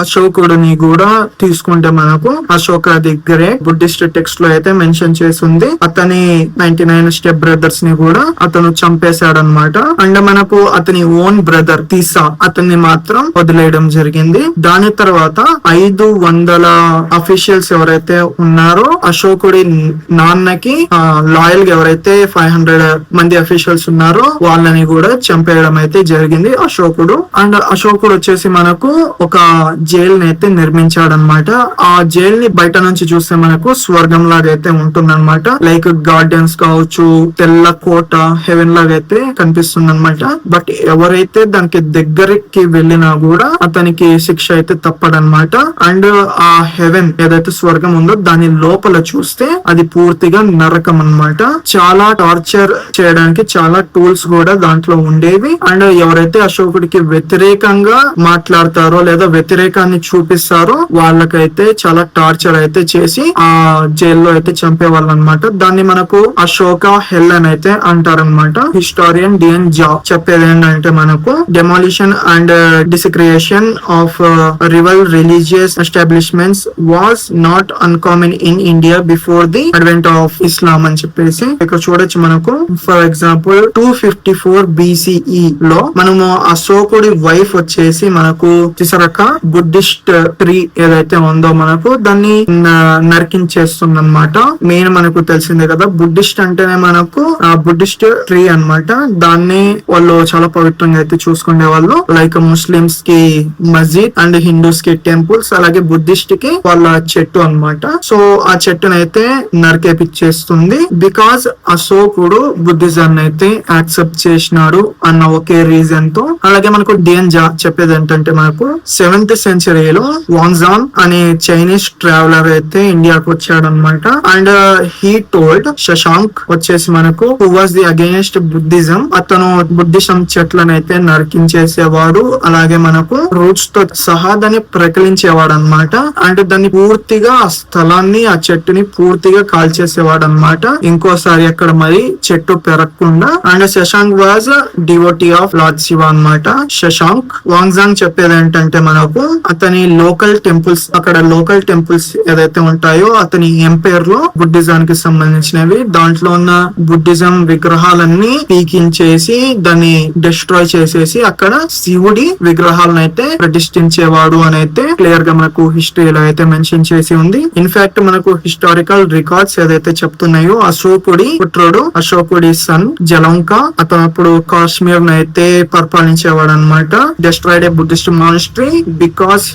అశోకుడిని కూడా తీసుకుంటే మనకు అశోక దగ్గరే బుద్ధిస్ట్ టెక్స్ట్ లో అయితే మెన్షన్ చేసింది. అతని 99 స్టెప్ బ్రదర్స్ ని కూడా అతను చంపేశాడు అనమాట. అండ్ మనకు అతని ఓన్ బ్రదర్ తీసా అతన్ని మాత్రం వదిలేయడం జరిగింది. దాని తర్వాత 500 అఫీషియల్స్ ఎవరైతే ఉన్నారో అశోకుడి నాన్నకి లాయల్ గా ఎవరైతే 500 మంది అఫీషియల్స్ ఉన్నారో వాళ్ళని కూడా చంపేయడం అయితే జరిగింది అశోకుడు. అండ్ అశోకుడు వచ్చేసి మనకు ఒక జైల్ ని అయితే నిర్మించాడనమాట. ఆ జైల్ ని బయట నుంచి చూస్తే మనకు స్వర్గం లాగా అయితే ఉంటుందన్నమాట. లైక్ గార్డెన్స్ కావచ్చు, తెల్ల కోట, హెవెన్ లాగా అయితే కనిపిస్తుంది అనమాట. బట్ ఎవరైతే దానికి దగ్గరికి వెళ్ళినా కూడా అతనికి శిక్ష అయితే తప్పడనమాట. అండ్ ఆ హెవెన్ ఏదైతే స్వర్గం ఉందో దాని లోపల చూస్తే అది పూర్తిగా నరకం అన్నమాట. చాలా టార్చర్ చేయడానికి చాలా టూల్స్ కూడా దాంట్లో ఉండేవి. అండ్ ఎవరైతే అశోకుడికి వ్యతిరేకంగా మాట్లాడతారో లేదా వ్యతిరేకాన్ని చూపిస్తారో వాళ్ళకైతే చాలా టార్చర్ అయితే చేసి ఆ జైల్లో అయితే చంపేవాళ్ళు అనమాట. దాన్ని మనకు అశోక హెల్ అని అయితే అంటారనమాట. హిస్టారియన్ డిఎన్ జా చెప్పేది ఏంటంటే మనకు demolition and desecration of rival religious establishments was not uncommon in India before the advent of Islam అని చెప్పేసి ఇక్కడ చూడొచ్చు. మనకు ఫర్ ఎగ్జాంపుల్ 254 BCE లో మనము అశోకుడి వైఫ్ వచ్చేసి మనకు తిసరక బుద్ధిస్ట్ ట్రీ ఏదైతే ఉందో మనకు దాన్ని నరికించేస్తుంది అనమాట. మెయిన్ మనకు తెలిసిందే కదా బుద్ధిస్ట్ అంటేనే మనకు బుద్ధిస్ట్ ట్రీ అన్నమాట. దాన్ని వాళ్ళు చాలా పవిత్రంగా అయితే చూసుకునే వాళ్ళు. లైక్ ముస్లిమ్స్ కి మస్జిద్ అండ్ హిందూస్ కి టెంపుల్స్, అలాగే బుద్ధిస్ట్ కి వాళ్ళ చెట్టు అన్నమాట. సో ఆ చెట్టును అయితే నరికేపిచ్చేస్తుంది బికాస్ అశోకుడు బుద్ధిజం అయితే యాక్సెప్ట్ చేసినాడు అన్న ఒకే రీజన్ తో. అలాగే మనకు డిఎన్ జా చెప్పేది ఏంటంటే మనకు 7th సెంచరీలో వాంగ్జాన్ అనే చైనీస్ ట్రావెలర్ అయితే ఇండియాకు వచ్చాడు అనమాట. అండ్ హీ టోల్డ్ శశాంక్ వచ్చేసి మనకు who was the against Buddhism. అతను బుద్ధిజం చెట్లను అయితే నరికించేసేవాడు. అలాగే మనకు రూట్స్ తో సహా దాన్ని ప్రకలించేవాడు అనమాట. అండ్ దాన్ని పూర్తిగా ఆ స్థలాన్ని ఆ చెట్టుని పూర్తిగా కాల్చేసేవాడు అనమాట. ఇంకోసారి అక్కడ మరి చెట్టు పెరగకుండా. And Shashank was devotee of lord Shiva అనమాట. శశాంక్ వాంగ్జాంగ్ చెప్పేది ఏంటంటే మనకు అతని లోకల్ టెంపుల్స్, అక్కడ లోకల్ టెంపుల్స్ ఏదైతే ఉంటాయో అతని ఎంపైర్ లో బుద్ధిజానికి సంబంధించినవి, దాంట్లో ఉన్న బుద్ధిజం విగ్రహాలన్నీ పీకించేసి దాన్ని డిస్ట్రాయ్ చేసేసి అక్కడ శివుడి విగ్రహాలను అయితే ప్రతిష్ఠించేవాడు అని అయితే క్లియర్ గా మనకు హిస్టరీలో అయితే మెన్షన్ చేసి ఉంది. ఇన్ఫాక్ట్ మనకు హిస్టారికల్ రికార్డ్స్ ఏదైతే చెప్తున్నాయో అశోకుడి పుత్రుడు, అశోకుడి సన్ జలంక, అతను అప్పుడు కాశ్మీర్ ను అయితే పరిపాలించేవాడు అనమాట. Destroyed A Buddhist monastery because